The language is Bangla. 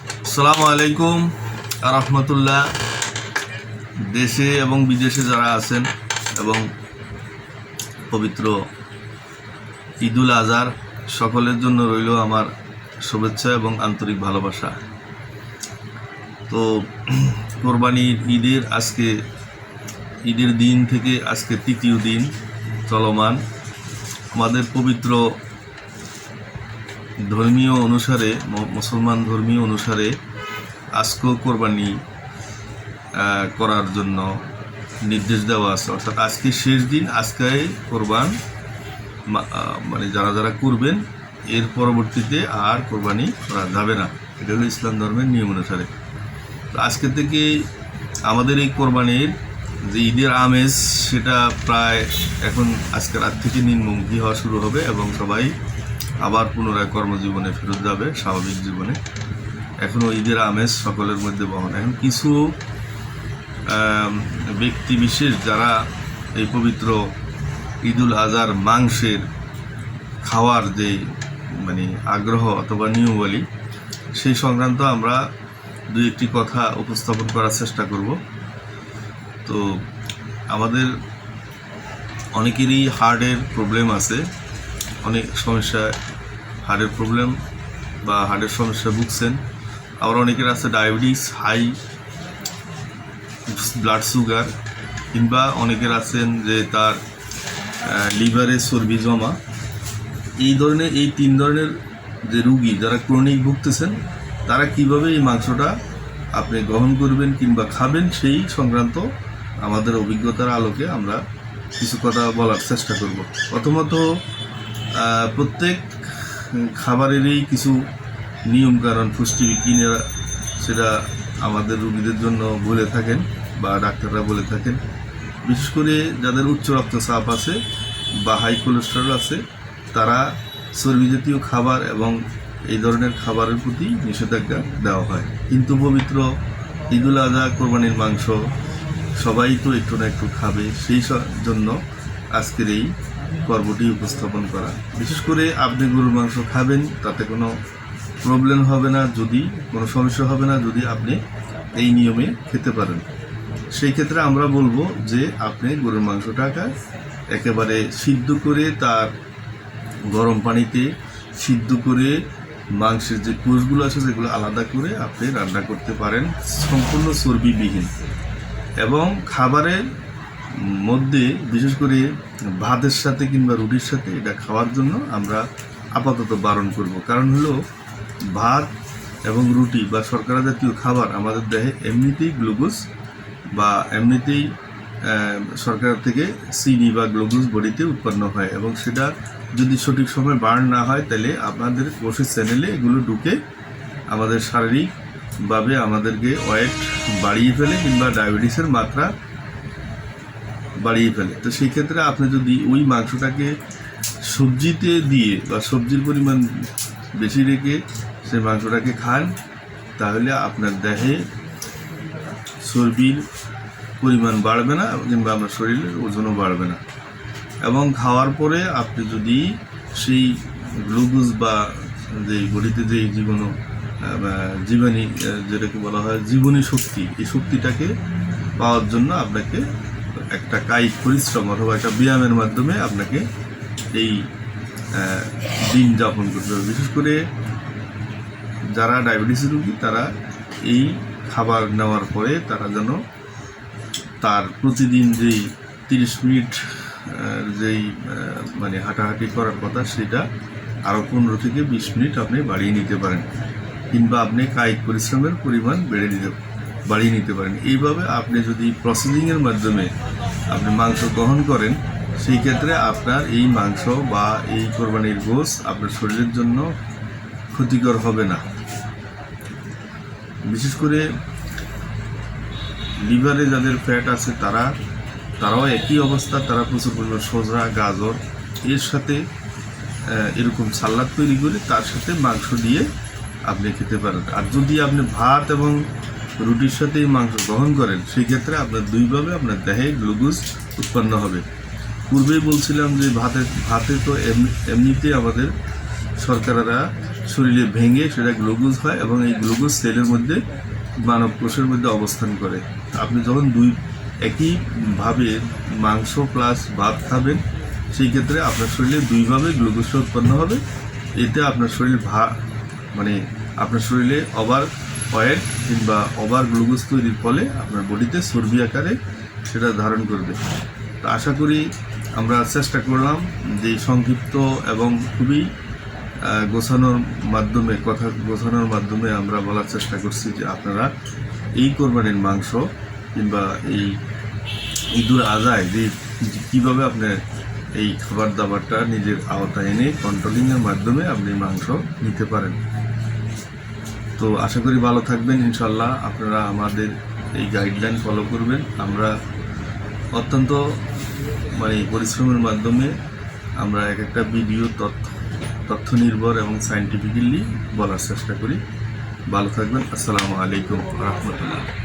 আসসালামু আলাইকুম রহমতুল্লাহ। দেশে এবং বিদেশে যারা আছেন এবং পবিত্র ঈদুল আজহার সকলের জন্য রইল আমার শুভেচ্ছা এবং আন্তরিক ভালোবাসা। তো কোরবানির ঈদের দিন থেকে আজকে তৃতীয় দিন চলমান। আমাদের পবিত্র ধর্মীয় অনুসারে, মুসলমান ধর্মীয় অনুসারে আজকেও কোরবানি করার জন্য নির্দেশ দেওয়া আছে, অর্থাৎ আজকে শেষ দিন, আজকে কোরবান মানে যারা করবেন এর পরবর্তীতে আর কোরবানি করা যাবে না। এটা হলো ইসলাম ধর্মের নিয়ম অনুসারে। তো আজকে থেকে আমাদের এই কোরবানির যে ঈদের আমেজ, সেটা প্রায় এখন আজকে রাত থেকে নিম্নমুখী হওয়া শুরু হবে এবং সবাই আবার পুনরায় কর্মজীবনে ফেরত যাবে, স্বাভাবিক জীবনে। এখনও ঈদের আমেজ সকলের মধ্যে বহন। এখন কিছু ব্যক্তি বিশেষ যারা এই পবিত্র ঈদুল আজহার মাংসের খাওয়ার যে আগ্রহ অথবা নিয়মাবলী, সেই সংক্রান্ত আমরা দুই একটি কথা উপস্থাপন করার চেষ্টা করব। তো আমাদের অনেকেরই হার্টের প্রবলেম আছে, অনেক সমস্যা, হার্টের প্রবলেম বা হার্টের সমস্যা ভুগছেন। আবার অনেকের আছে ডায়াবেটিস, হাই ব্লাড সুগার, কিংবা অনেকের আছেন যে তার লিভারে চর্বি জমা। এই তিন ধরনের যে রুগী যারা ক্রনিক ভুগতেছেন, তারা কিভাবে এই মাংসটা আপনি গ্রহণ করবেন কিংবা খাবেন, সেই সংক্রান্ত আমাদের অভিজ্ঞতার আলোকে আমরা কিছু কথা বলার চেষ্টা করব। প্রথমত, প্রত্যেক খাবারেরই কিছু নিয়মকানুন পুষ্টিবিজ্ঞানীরা সেটা আমাদের রোগীদের জন্য বলে থাকেন বা ডাক্তাররা বলে থাকেন। বিশেষ করে যাদের উচ্চ রক্তচাপ আছে বা হাই কোলেস্টেরল আছে, তারা চর্বি জাতীয় খাবার এবং এই ধরনের খাবারের প্রতি নিষেধাজ্ঞা দেওয়া হয়। কিন্তু পবিত্র ঈদুল আজহা কোরবানির মাংস সবাই তো একটু না একটু খাবে, সেই জন্য আজকের এই পর্বটি উপস্থাপন করা। বিশেষ করে আপনি গরুর মাংস খাবেন, তাতে কোনো প্রবলেম হবে না, যদি কোনো সমস্যা হবে না যদি আপনি এই নিয়মে খেতে পারেন। সেই ক্ষেত্রে আমরা বলবো যে আপনি গরুর মাংসটাকে একেবারে সিদ্ধ করে, তার গরম পানিতে সিদ্ধ করে মাংসের যে কোষগুলো আছে সেগুলো আলাদা করে আপনি রান্না করতে পারেন, সম্পূর্ণ চর্বিবিহীন। এবং খাবারের মধ্যে বিশেষ করে ভাতের সাথে কিংবা রুটির সাথে এটা খাওয়ার জন্য আমরা আপাতত বারণ করব। কারণ হলো, ভাত এবং রুটি বা শর্করা জাতীয় খাবার আমাদের দেহে এমনিতেই গ্লুকোজ বা এমনিতেই শর্করা থেকে চিনি বা গ্লুকোজ বডিতে উৎপন্ন হয়, এবং সেটা যদি সঠিক সময় বার্ন না হয়, তাহলে আপনাদের কোষের চ্যানেলে এগুলো ঢুকে আমাদের শারীরিকভাবে আমাদেরকে ওয়েট বাড়িয়ে ফেলে কিংবা ডায়াবেটিসের মাত্রা বাড়িয়ে ফেলে। তো সেই ক্ষেত্রে আপনি যদি ওই মাংসটাকে সবজিতে দিয়ে বা সবজির পরিমাণ বেশি রেখে সেই মাংসটাকে খান, তাহলে আপনার দেহে চর্বির পরিমাণ বাড়বে না কিংবা আপনার শরীরের ওজনও বাড়বে না। এবং খাওয়ার পরে আপনি যদি সেই গ্লুকোজ বা যে বডিতে যে জীবাণী যেটাকে বলা হয় জীবনী শক্তি, এই শক্তিটাকে পাওয়ার জন্য আপনাকে একটা কায়িক পরিশ্রম অথবা একটা ব্যায়ামের মাধ্যমে আপনাকে এই দিন যাপন করতে হবে। বিশেষ করে যারা ডায়াবেটিস রোগী, তারা এই খাবার নেওয়ার পরে তারা যেন তার প্রতিদিন যেই 30 মিনিট যেই হাঁটাহাঁটি করার কথা, সেটা আরও 15 থেকে 20 মিনিট আপনি বাড়িয়ে নিতে পারেন, কিংবা আপনি কায়িক পরিশ্রমের পরিমাণ বাড়িয়ে নিতে পারেন। এইভাবে আপনি যদি প্রসেসিংয়ের মাধ্যমে আপনি মাংস গ্রহণ করেন, সেই ক্ষেত্রে আপনার এই মাংস বা এই কোরবানির গোশ আপনার শরীরের জন্য ক্ষতিকর হবে না। বিশেষ করে লিভারে যাদের ফ্যাট আছে তারাও একই অবস্থা, তারা প্রচুর পরিমাণ সজনা, গাজর এর সাথে এরকম সালাদ তৈরি করে তার সাথে মাংস দিয়ে আপনি খেতে পারেন। আর যদি আপনি ভাত এবং রুটির সাথে মাংস গ্রহণ করেন, সেই ক্ষেত্রে আপনার দুইভাবে আপনার দেহে গ্লুকোজ উৎপন্ন হবে। পূর্বেই বলছিলাম যে ভাতে তো এমনিতেই আমাদের শর্করারা শরীরে ভেঙে সেটা গ্লুকোজ হয় এবং এই গ্লুকোজ সেলের মধ্যে মানব কোষের মধ্যে অবস্থান করে। আপনি যখন একইভাবে মাংস প্লাস ভাত খাবেন, সেই ক্ষেত্রে আপনার শরীরে দুইভাবে গ্লুকোজ উৎপন্ন হবে। এতে আপনার শরীর আপনার শরীরে ওভার ওয়েট কিংবা ওভার গ্লুকোজ তৈরির ফলে আপনার বডিতে চর্বি আকারে সেটা ধারণ করবে। তো আশা করি আমরা চেষ্টা করলাম যে সংক্ষিপ্ত এবং খুবই কথা গোছানোর মাধ্যমে আমরা বলার চেষ্টা করছি যে আপনারা এই কোরবানির মাংস কিংবা এই ঈদুল আজহায় যে কীভাবে আপনার এই খাবার দাবারটা নিজের আওতায় এনে কন্ট্রোলিংয়ের মাধ্যমে আপনি মাংস নিতে পারেন। তো আশা করি ভালো থাকবেন ইনশাল্লাহ। আপনারা আমাদের এই গাইডলাইন ফলো করবেন। আমরা অত্যন্ত পরিশ্রমের মাধ্যমে আমরা এক একটা ভিডিও তথ্য নির্ভর এবং সায়েন্টিফিক্যালি বলার চেষ্টা করি। ভালো থাকবেন। আসসালামু আলাইকুম ওয়া রাহমাতুল্লাহ।